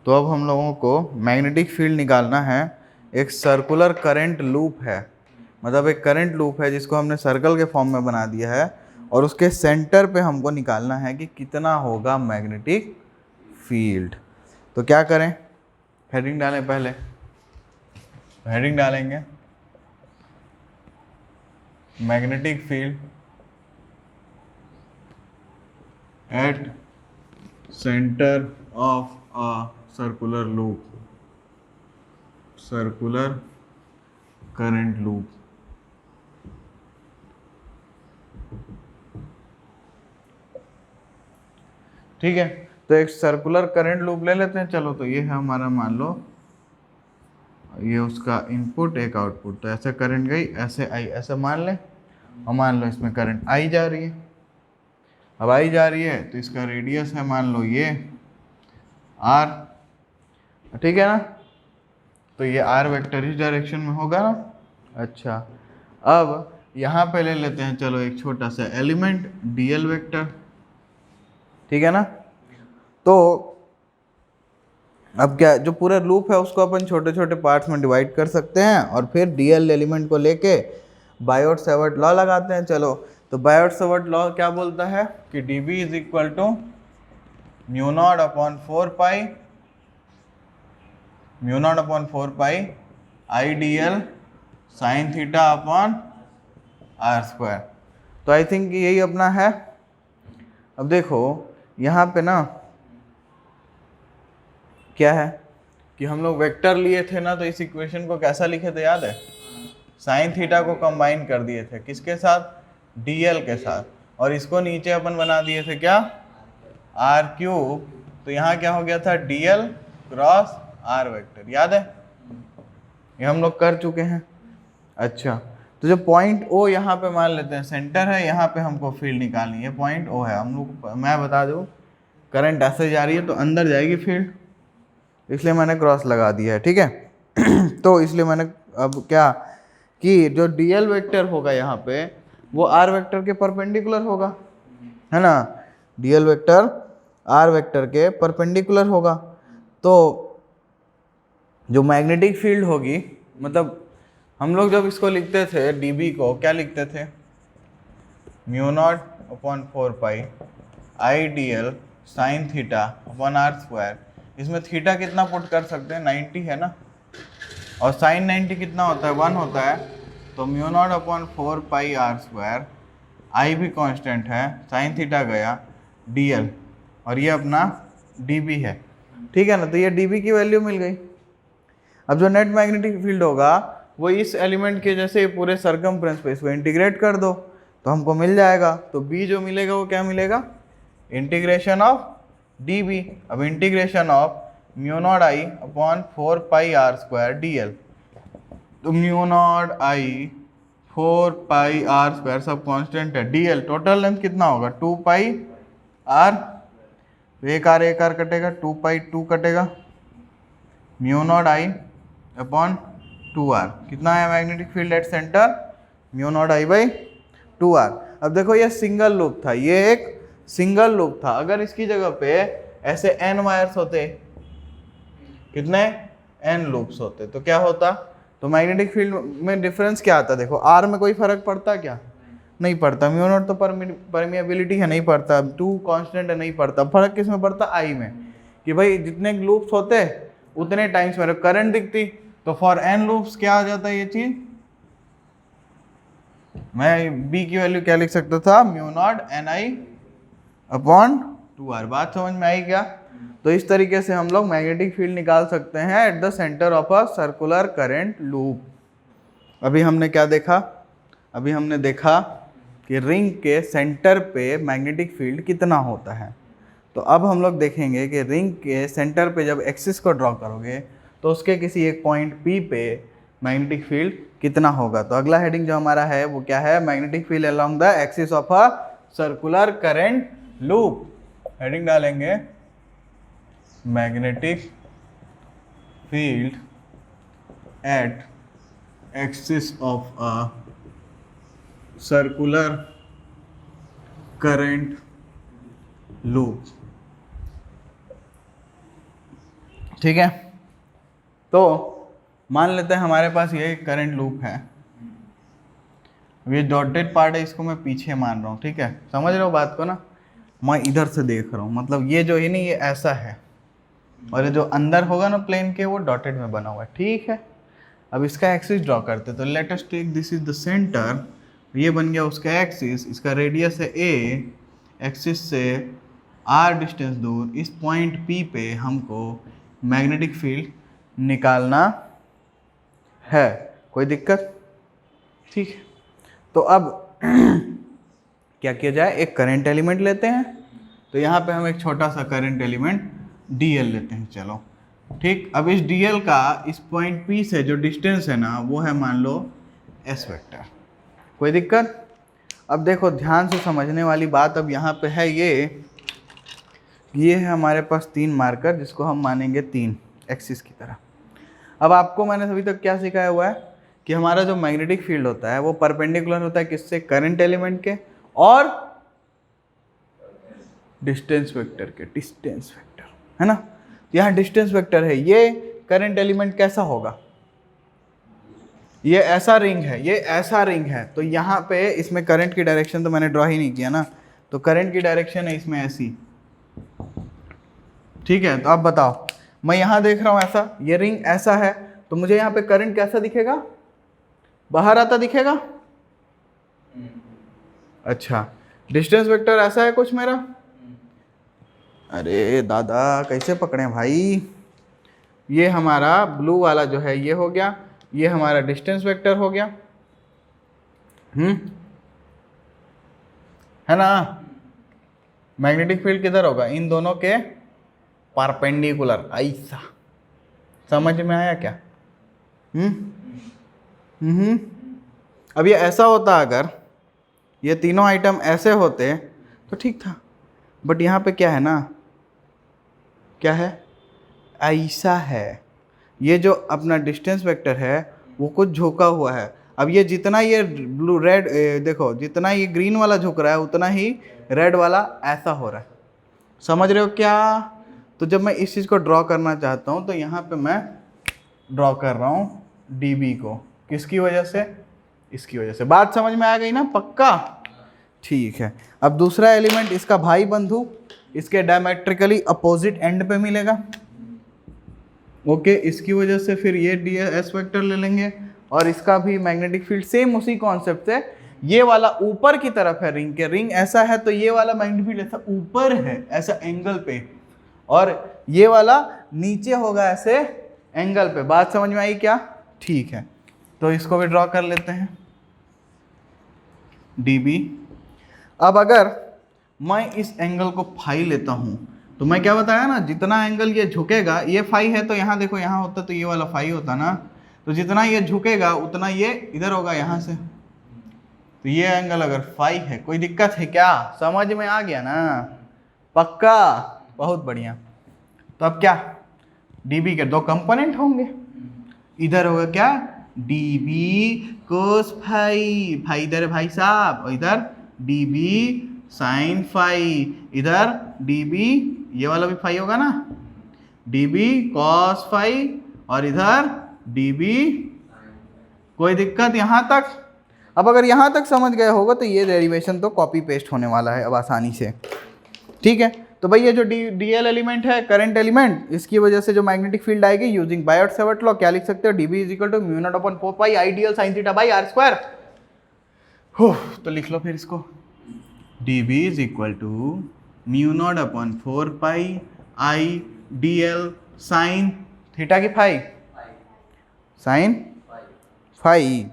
तो अब हम लोगों को मैग्नेटिक फील्ड निकालना है। एक सर्कुलर करंट लूप है, मतलब एक करंट लूप है जिसको हमने सर्कल के फॉर्म में बना दिया है, और उसके सेंटर पे हमको निकालना है कि कितना होगा मैग्नेटिक फील्ड। तो क्या करें, हेडिंग डालें। पहले हेडिंग डालेंगे magnetic field at centre of a circular loop, circular current loop. ठीक है, तो एक सर्कुलर करंट लूप ले लेते हैं। चलो, तो ये है हमारा, मान लो ये उसका इनपुट, एक आउटपुट। तो ऐसे करंट गई, ऐसे आई, ऐसे मान लें, और मान लो इसमें करंट आई जा रही है। अब आई जा रही है तो इसका रेडियस है, मान लो ये आर, ठीक है ना। तो ये आर वेक्टर इस डायरेक्शन में होगा ना। अच्छा, अब यहाँ पे ले लेते हैं, चलो एक छोटा सा एलिमेंट डीएल वेक्टर, ठीक है ना। तो अब क्या, जो पूरा लूप है उसको अपन छोटे छोटे पार्ट्स में डिवाइड कर सकते हैं, और फिर डीएल एलिमेंट को लेके बायोट सेवर्ट लॉ लगाते हैं। चलो, तो बायोट सेवर्ट लॉ क्या बोलता है कि dB is equal to mu naught upon 4 pi I D L sine theta upon R square. तो आई थिंक यही अपना है। अब देखो यहाँ पे ना क्या है कि हम लोग वेक्टर लिए थे ना, तो इस इक्वेशन को कैसा लिखे थे याद है? साइन थीटा को कंबाइन कर दिए थे किसके साथ? डीएल के साथ, और इसको नीचे अपन बना दिए थे क्या? R cube. तो यहाँ क्या हो गया था? डीएल क्रॉस आर वेक्टर, याद है? ये हम लोग कर चुके हैं। अच्छा, तो जो पॉइंट ओ यहाँ पे मान लेते हैं सेंटर है, यहाँ पे हमको फील्ड निकालनी है। पॉइंट ओ है, हम लोग, मैं बता दूँ, करंट ऐसे जा रही है तो अंदर जाएगी फील्ड, इसलिए मैंने क्रॉस लगा दिया है, ठीक है। तो इसलिए मैंने अब क्या कि जो डीएल वेक्टर होगा यहाँ पे वो आर वेक्टर के परपेंडिकुलर होगा, है ना। डीएल वेक्टर आर वेक्टर के परपेंडिकुलर होगा। तो जो मैग्नेटिक फील्ड होगी, मतलब हम लोग जब इसको लिखते थे डीबी को, क्या लिखते थे? Mu naught upon 4 pi I D L sine theta upon R square. इसमें थीटा कितना पुट कर सकते हैं? 90 है ना, और साइन 90 कितना होता है? 1 होता है। तो mu naught upon 4 pi R square, I भी कांस्टेंट है, साइन थीटा गया, डीएल, और ये अपना डीबी है, ठीक है ना। तो ये डीबी की वैल्यू मिल गई। अब जो नेट मैग्नेटिक फील्ड होगा वो इस एलिमेंट के जैसे पूरे सरकमफ्रेंस पे इसको इंटीग्रेट कर दो तो हमको मिल जाएगा। तो बी जो मिलेगा वो क्या मिलेगा? Integration of D B. अब integration of mu naught I upon 4 pi R square D L. तो mu naught I 4 pi R square सब कांस्टेंट है, डी एल टोटल लेंथ कितना होगा? 2 पाई आर, एक आर कटेगा, 2 पाई 2 कटेगा, mu naught I upon 2r। कितना है magnetic field at centre? Mu naught I by 2r। अब देखो ये सिंगल लूप था, ये एक सिंगल लूप था। अगर इसकी जगह पे ऐसे n वायर्स होते, कितने? n लूप्स होते, तो क्या होता? तो मैग्नेटिक फील्ड में डिफरेंस क्या आता? देखो r में कोई फर्क पड़ता क्या? नहीं पड़ता। म्यू नॉट तो परमिएबिलिटी है, नहीं पड़ता। 2 कांस्टेंट है, नहीं पड़ता। फर्क किस में पड़ता? I में, कि भाई जितने लूप्स होते उतने टाइम्स मेरे करंट दिखती। तो फॉर n लूप्स क्या आ जाता है ये चीज? मैं b की वैल्यू क्या लिख सकता था? Mu not an I upon 2r। बात समझ में आई क्या? तो इस तरीके से हम लोग मैग्नेटिक फील्ड निकाल सकते हैं at the centre of a circular current loop. अभी हमने क्या देखा? अभी हमने देखा कि रिंग के सेंटर पे मैग्नेटिक फील्ड कितना होता है। तो अब हम लोग देखेंगे कि रिंग के सेंटर पे जब एक्सिस को ड्रॉ करोगे तो उसके किसी एक पॉइंट P पे मैग्नेटिक फील्ड कितना होगा। तो अगला हेडिंग जो हमारा है वो क्या है? Magnetic field along the axis of a circular current loop. Heading डालेंगे magnetic field at axis of a circular current loop. ठीक है, तो मान लेते हैं हमारे पास ये करंट लूप है, ये डॉटेड पार्ट है, इसको मैं पीछे मान रहा हूँ। ठीक है, समझ रहे हो बात को ना, मैं इधर से देख रहा हूँ, मतलब ये जो है नहीं, ये ऐसा है, और ये जो अंदर होगा ना प्लेन के, वो डॉटेड में बना हुआ है। ठीक है, अब इसका एक्सिस ड्रॉ करते, तो let us take this is the centre, ये बन गया उसका एक्सिस, इसका रेडियस है a, एक्सिस से r डिस्टेंस दूर, इस पॉइंट P पे हमको मैग्नेटिक फील्ड निकालना है। कोई दिक्कत? ठीक है, तो अब क्या किया जाए, एक करंट एलिमेंट लेते हैं, तो यहाँ पे हम एक छोटा सा करंट एलिमेंट dl लेते हैं। चलो ठीक, अब इस dl का इस पॉइंट P से जो डिस्टेंस है ना, वो है मान लो s वेक्टर। कोई दिक्कत? अब देखो ध्यान से समझने वाली बात अब यहाँ पे है, ये है हमारे पास 3 मार्कर, जिसको हम मानेंगे 3 एक्सिस की तरह। अब आपको मैंने अभी तक क्या सिखाया हुआ है कि हमारा जो मैग्नेटिक फील्ड होता है वो परपेंडिकुलर होता है किससे, करंट एलिमेंट के और डिस्टेंस वेक्टर के, डिस्टेंस वेक्टर है ना। यहाँ डिस्टेंस वेक्टर है, ये करंट एलिमेंट कैसा होगा, ये ऐसा रिंग है, ये ऐसा रिंग है, तो यहाँ पे इसमें करंट की डायरेक्शन तो मैंने ड्रॉ ही नहीं किया ना, तो करंट की डायरेक्शन है इसमें ऐसी। ठीक है, तो अब बताओ, मैं यहाँ देख रहा हूँ ऐसा, ये रिंग ऐसा है, तो मुझे यहाँ पे करंट कैसा दिखेगा, बाहर आता दिखेगा। अच्छा, डिस्टेंस वेक्टर ऐसा है कुछ मेरा, अरे दादा कैसे पकड़े भाई, ये हमारा ब्लू वाला जो है ये हो गया, ये हमारा डिस्टेंस वेक्टर हो गया, है ना। मैग्नेटिक फील्ड किधर होगा, इन दोनों के परपेंडिकुलर, ऐसा। समझ में आया क्या? अब ये ऐसा होता, अगर ये तीनों आइटम ऐसे होते तो ठीक था, बट यहाँ पे क्या है ना, क्या है, ऐसा है। ये जो अपना डिस्टेंस वेक्टर है वो कुछ झुका हुआ है। अब ये जितना ये ब्लू रेड देखो, जितना ये ग्रीन वाला झुक रहा है उतना ही रेड वाला ऐसा हो रहा है। समझ रहे हो क्या? तो जब मैं इस चीज़ को ड्रॉ करना चाहता हूँ तो यहाँ पे मैं ड्रॉ कर रहा हूँ dB को, किसकी वजह से, इसकी वजह से। बात समझ में आ गई ना, पक्का? ठीक है, अब दूसरा एलिमेंट इसका भाई बंधु, इसके डायमेट्रिकली अपोजिट एंड पे मिलेगा। ओके, इसकी वजह से फिर ये ds वेक्टर ले लेंगे, और इसका भी मैग्नेटिक फील्ड सेम उसी कॉन्सेप्ट से, ये वाला ऊपर की तरफ है रिंग के, रिंग ऐसा है तो ये वाला मैग्नेटिक फील्ड ऐसा ऊपर है, ऐसा एंगल पे, और ये वाला नीचे होगा ऐसे एंगल पे। बात समझ में आई क्या? ठीक है, तो इसको भी ड्रॉ कर लेते हैं dB। अब अगर मैं इस एंगल को फाई लेता हूं, तो मैं क्या बताया ना, जितना एंगल ये झुकेगा, ये फाई है तो यहाँ देखो, यहाँ होता तो ये वाला फाई होता ना, तो जितना ये झुकेगा उतना ये इधर होगा यहाँ से, तो ये एंगल अगर फाई है, कोई दिक्कत है क्या? समझ में आ गया ना, पक्का? बहुत बढ़िया। तो अब क्या, dB के 2 कंपोनेंट होंगे, इधर होगा क्या, dB कोस फाई, फाई इधर है भाई साहब, और इधर dB साइन फाई, इधर dB ये वाला भी फाई होगा ना, dB कॉस फाई, और इधर dB। कोई दिक्कत यहाँ तक? अब अगर यहाँ तक समझ गए होगा तो ये डेरिवेशन तो कॉपी पेस्ट होने वाला है अब आसानी से। ठीक है, तो भाई ये जो dl एलिमेंट है, करंट एलिमेंट, इसकी वजह से जो मैग्नेटिक फील्ड आएगी यूजिंग बायोट-सावर्ट लॉ, क्या लिख सकते हो, dB is equal to mu naught upon 4 pi I dl sine theta by R square. तो लिख लो फिर इसको, dB is equal to mu naught upon 4 pi I dl sine theta की phi, sine phi.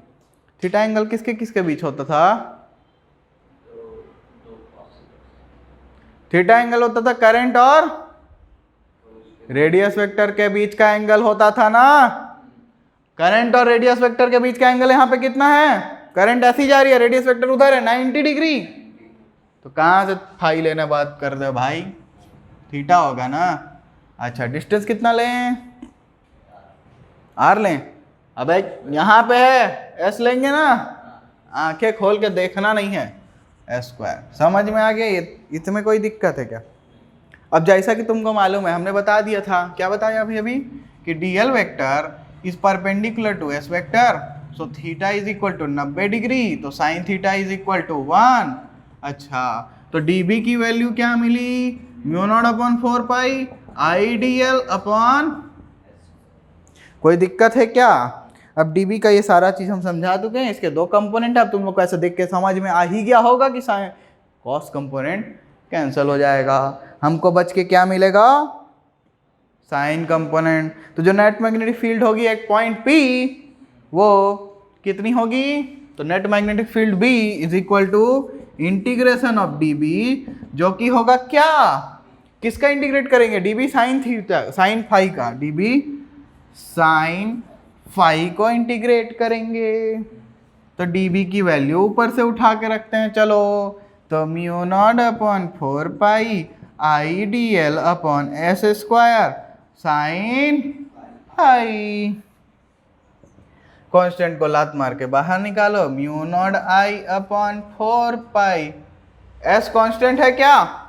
Theta angle किसके किसके बीच होता था, थीटा एंगल होता था करंट और रेडियस वेक्टर के बीच का एंगल होता था ना। करंट और रेडियस वेक्टर के बीच का एंगल यहाँ पे कितना है, करंट ऐसी जा रही है, रेडियस वेक्टर उधर है 90 डिग्री, तो कहाँ से फाई लेने बात कर दे भाई, थीटा होगा ना। अच्छा, डिस्टेंस कितना लें, आर लें, अब यहाँ पे है एस लेंगे ना, आंखें खोल के देखना नहीं है, एस स्क्वायर। समझ में आ गया? ये इसमें कोई दिक्कत है क्या? अब जैसा कि तुमको मालूम है, हमने बता दिया था, क्या बताया अभी अभी, कि dl vector is perpendicular to s vector, so theta is equal to 90 degree, तो sine theta is equal to 1। अच्छा, तो dB की वैल्यू क्या मिली, mu naught upon 4 pi I D L upon, कोई दिक्कत है क्या? अब dB का ये सारा चीज हम समझा चुके हैं, इसके दो कंपोनेंट है। अब तुम लोग को ऐसे देख के समझ में आ ही गया होगा कि साइन कॉस कंपोनेंट कैंसिल हो जाएगा, हमको बच के क्या मिलेगा, साइन कंपोनेंट। तो जो नेट मैग्नेटिक फील्ड होगी एक पॉइंट P, वो कितनी होगी, तो net magnetic field B is equal to integration of dB, जो कि होगा क्या, किसका इंटीग्रेट करेंगे, dB sine theta, sine phi का, dB साइन फाई को इंटीग्रेट करेंगे। तो dB की वैल्यू ऊपर से उठा के रखते हैं, चलो, तो mu naught upon 4 pi I D L upon S square sine phi, constant को लात मार के बाहर निकालो, mu naught I upon 4 pi, S constant है क्या,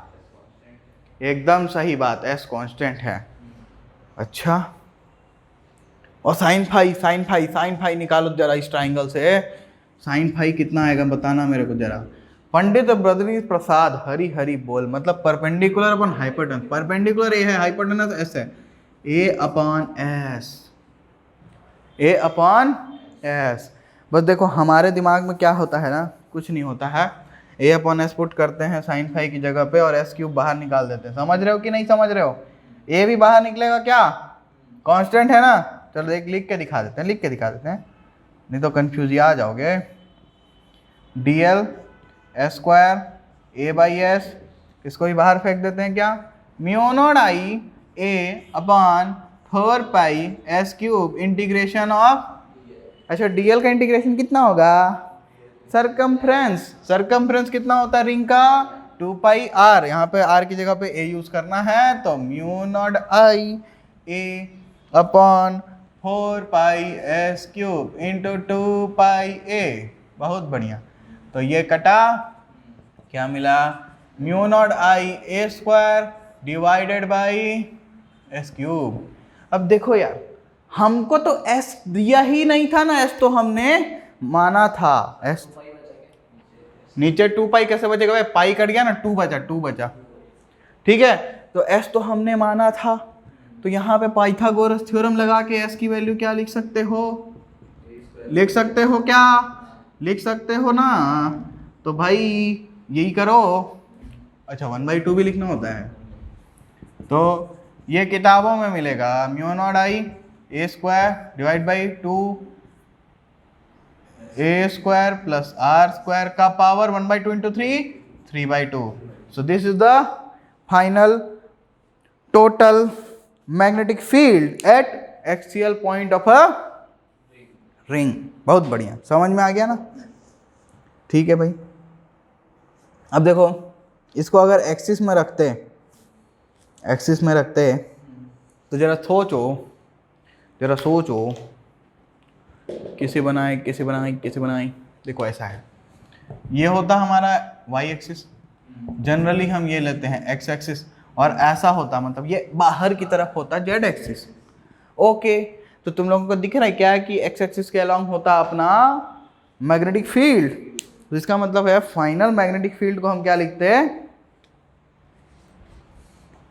एकदम सही बात, एस कांस्टेंट है। अच्छा, और साइन फाई निकालो जरा इस ट्राइंगल से, साइन फाई कितना आएगा बताना मेरे को जरा। पंडित बद्री प्रसाद हरी हरी बोल, मतलब perpendicular upon hypotenuse, perpendicular A है, हाइपोटेनस एस है, ए अपॉन एस। बस देखो हमारे दिमाग में क्या होता है ना, कुछ नहीं होता है, ए अपॉन एस पुट करते हैं साइन फाई की जगह पे और एस क्यूब बाहर निकाल देते हैं। समझ रहे हो कि नहीं समझ रहे हो, ए भी बाहर निकलेगा क्या, कांस्टेंट है ना। चलो एक लिख के दिखा देते हैं, नहीं तो कंफ्यूज आ जाओगे। dl S square A by S, इसको भी बाहर फेंक देते हैं क्या, mu naught I A upon 4 pi S cube integration of, अच्छा dl का इंटीग्रेशन कितना होगा, सरकमफ्रेंस कितना होता है रिंग का, 2 पाई आर, यहाँ पे आर की जगह पे a यूज करना है, तो mu naught I A upon 4 pi S cube into 2 पाई ए, बहुत बढ़िया। तो ये कटा, क्या मिला, mu naught I A square divided by S cube. अब देखो यार, हमको तो एस दिया ही नहीं था ना, एस तो हमने माना था, एस नीचे 2 पाई कैसे बचेगा भाई, पाई कट गया ना, 2 बचा, ठीक है, तो एस तो हमने माना था, तो यहाँ पे पाइथागोरस थ्योरम लगा के एस की वैल्यू क्या लिख सकते हो, लिख सकते हो ना, तो भाई यही करो। अच्छा 1/2 भी लिखना होता है, तो ये किताबों में मिलेगा, mu naught I A square divide by 2 A square plus R square का power 1/2 into 3/2। So this is the final total magnetic field at axial point of a ring. बहुत बढ़िया, समझ में आ गया ना, ठीक है भाई। अब देखो इसको अगर एक्सिस में रखते तो जरा सोचो, किसे बनाए, देखो ऐसा है, ये होता हमारा y एक्सिस, जनरली हम ये लेते हैं x एक्सिस, और ऐसा होता मतलब ये बाहर की तरफ होता z एक्सिस। ओके, तो तुम लोगों को दिख रहा है क्या कि x एक्सिस के अलॉन्ग होता अपना मैग्नेटिक फील्ड, तो इसका मतलब है फाइनल मैग्नेटिक फील्ड को हम क्या लिखते हैं,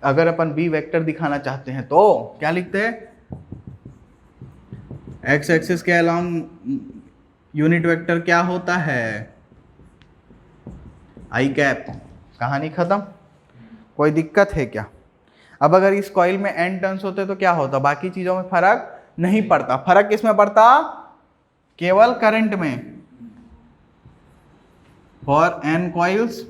अगर अपन b वेक्टर दिखाना चाहते हैं तो क्या लिखते हैं, x एक्सिस के अलॉन्ग यूनिट वेक्टर क्या होता है, आई कैप। कहानी खत्म, कोई दिक्कत है क्या? अब अगर इस कॉइल में n टर्न्स होते तो क्या होता, बाकी चीजों में फर्क नहीं पड़ता, फर्क किस में पड़ता, केवल करंट में। For n coils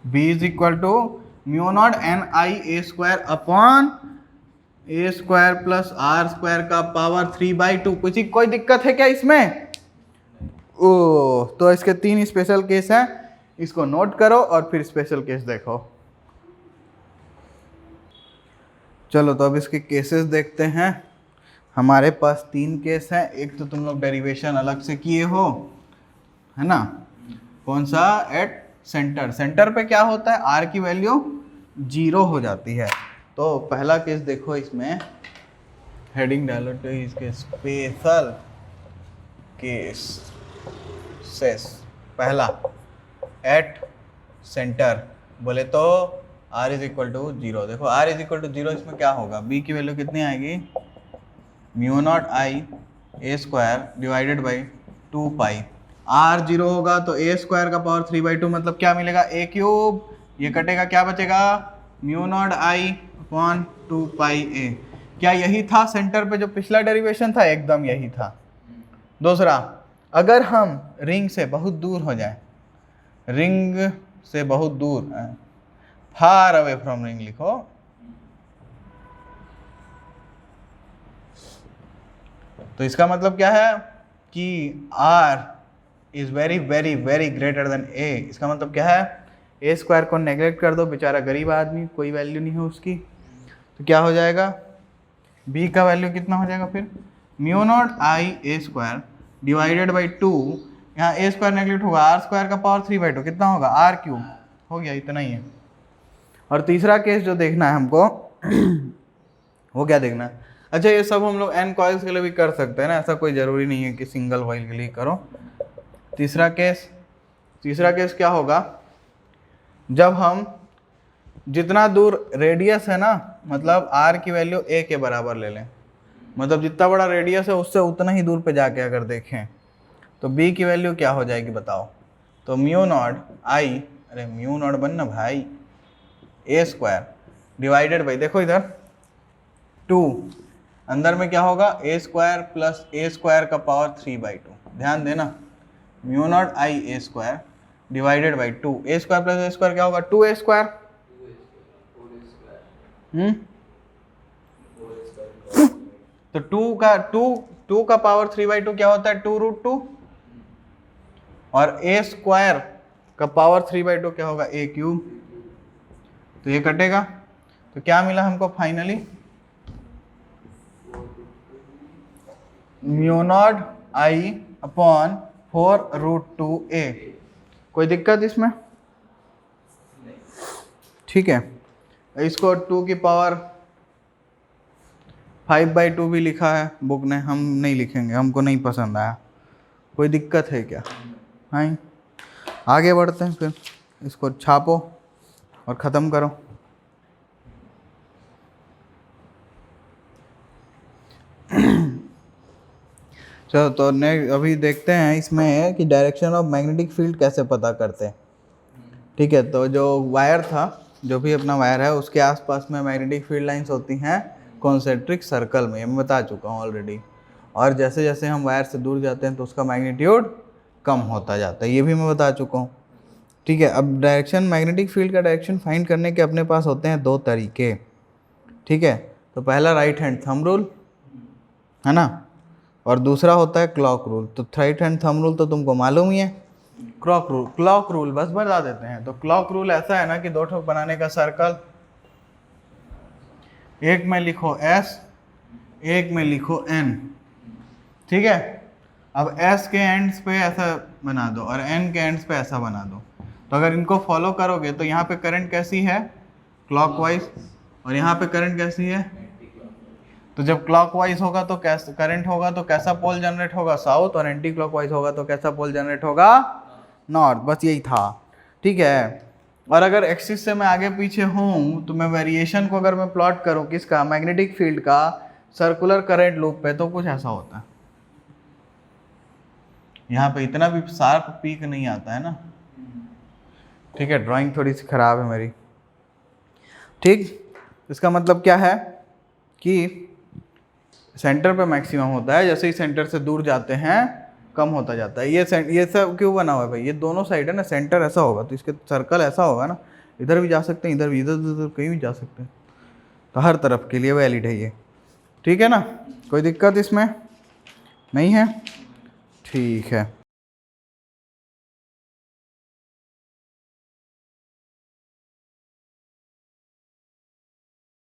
b is equal to mu naught n I A square upon A square plus R square का पावर 3/2। कोई दिक्कत है क्या इसमें? ओ, तो इसके 3 स्पेशल केस हैं, इसको नोट करो और फिर स्पेशल केस देखो। चलो तो अब इसके केसेस देखते हैं। हमारे पास 3 केस हैं, एक तो तुम लोग डेरिवेशन अलग से किए हो, है ना, कौन सा, एट सेंटर पे क्या होता है, आर की वैल्यू 0 हो जाती है। तो पहला केस देखो, इसमें हेडिंग डालो तो इसके स्पेशल केसेस। पहला एट सेंटर बोले तो r इज इक्वल टू 0। देखो r इज इक्वल टू 0, इसमें क्या होगा, b की वैल्यू कितनी आएगी, mu naught I A square divided by 2 pi. r 0 होगा तो a स्क्वायर का पावर 3/2 मतलब क्या मिलेगा, a क्यूब। ये कटेगा, क्या बचेगा, mu naught I upon 2 pi a। क्या यही था सेंटर पे जो पिछला डेरिवेशन था, एकदम यही था। दूसरा, अगर हम रिंग से बहुत दूर हो जाए, रिंग से बहुत दूर, फार अवे फ्रॉम रिंग लिखो, तो इसका मतलब क्या है कि r is very very very greater than a। इसका मतलब क्या है, a स्क्वायर को नेग्लेक्ट कर दो, बेचारा गरीब आदमी, कोई वैल्यू नहीं है उसकी, तो क्या हो जाएगा, b का वैल्यू कितना हो जाएगा फिर, mu naught I A square divided by 2, यहाँ a स्क्वायर नेग्लेक्ट होगा, r स्क्वायर का पावर 3/2 कितना होगा, r क्यूब हो गया, इतना ही है। और तीसरा केस जो देखना है हमको वो क्या देखना है, अच्छा ये सब हम लोग n कॉइल्स के लिए भी कर सकते हैं ना, ऐसा कोई ज़रूरी नहीं है कि सिंगल कॉइल के लिए करो। तीसरा केस क्या होगा, जब हम जितना दूर रेडियस है ना, मतलब r की वैल्यू a के बराबर ले लें, मतलब जितना बड़ा रेडियस है उससे उतना ही दूर पे जाके अगर देखें तो b की वैल्यू क्या हो जाएगी बताओ, तो म्यू नॉट आई, अरे म्यू नॉट बनना भाई, ए स्क्वायर डिवाइडेड बाई, देखो इधर 2, अंदर में क्या होगा, ए स्क्वायर प्लस ए स्क्वायर का पावर 3/2, ध्यान देना, mu naught I A square divided by 2, A square plus A square क्या होगा, 2a स्क्वायर, तो 2 का पावर 3/2 क्या होता है, 2√2, और a स्क्वायर का पावर 3/2 क्या होगा, a क्यूब, तो ये कटेगा, तो क्या मिला हमको finally, mu naught I upon 4√2a। कोई दिक्कत इसमें, ठीक है। इसको 2 की पावर 5/2 भी लिखा है बुक ने, हम नहीं लिखेंगे, हमको नहीं पसंद आया। कोई दिक्कत है क्या, हाँ, आगे बढ़ते हैं फिर, इसको छापो और ख़त्म करो। चलो तो अभी देखते हैं इसमें कि डायरेक्शन ऑफ मैग्नेटिक फील्ड कैसे पता करते हैं। ठीक है, तो जो वायर था, जो भी अपना वायर है, उसके आसपास में मैग्नेटिक फील्ड लाइंस होती हैं कॉन्सेंट्रिक सर्कल में, ये मैं बता चुका हूँ ऑलरेडी। और जैसे जैसे हम वायर से दूर जाते हैं तो उसका मैग्नीट्यूड कम होता जाता है, ये भी मैं बता चुका हूँ। ठीक है, अब डायरेक्शन, मैग्नेटिक फील्ड का डायरेक्शन फाइंड करने के अपने पास होते हैं 2 तरीके। ठीक है, तो पहला राइट हैंड थंब रूल है ना, और दूसरा होता है क्लॉक रूल। तो राइट हैंड थंब रूल तो तुमको मालूम ही है, क्लॉक रूल बस बता देते हैं। तो क्लॉक रूल ऐसा है ना कि 2 ठोक बनाने का सर्कल, एक में लिखो S, एक में लिखो N। ठीक है, अब S के एंड्स पे ऐसा बना दो और N के एंड्स पे ऐसा बना दो। तो अगर इनको फॉलो करोगे तो यहाँ पे करंट कैसी है, क्लॉकवाइज, और यहाँ पे करंट कैसी है, तो जब क्लॉकवाइज होगा तो कैसा करंट होगा, तो कैसा पोल जनरेट होगा, साउथ, और एंटी क्लॉकवाइज होगा तो कैसा पोल जनरेट होगा, नॉर्थ। बस यही था। ठीक है, और अगर एक्सिस से मैं आगे पीछे हूँ तो मैं वेरिएशन को अगर मैं प्लॉट करूँ किसका, मैग्नेटिक फील्ड का सर्कुलर करंट लूप पे, तो कुछ ऐसा होता है। यहाँ पे इतना भी शार्प पीक नहीं आता है ना। ठीक है, ड्राइंग थोड़ी सी खराब है मेरी। ठीक, इसका मतलब क्या है कि सेंटर पे मैक्सिमम होता है, जैसे ही सेंटर से दूर जाते हैं कम होता जाता है। ये सब क्यों बना हुआ है भाई, ये दोनों साइड है ना, सेंटर ऐसा होगा तो इसके सर्कल ऐसा होगा ना, इधर भी जा सकते हैं, इधर भी, इधर कहीं भी जा सकते हैं, तो हर तरफ के लिए वैलिड है ये। ठीक है ना, कोई दिक्कत इसमें नहीं है, ठीक है।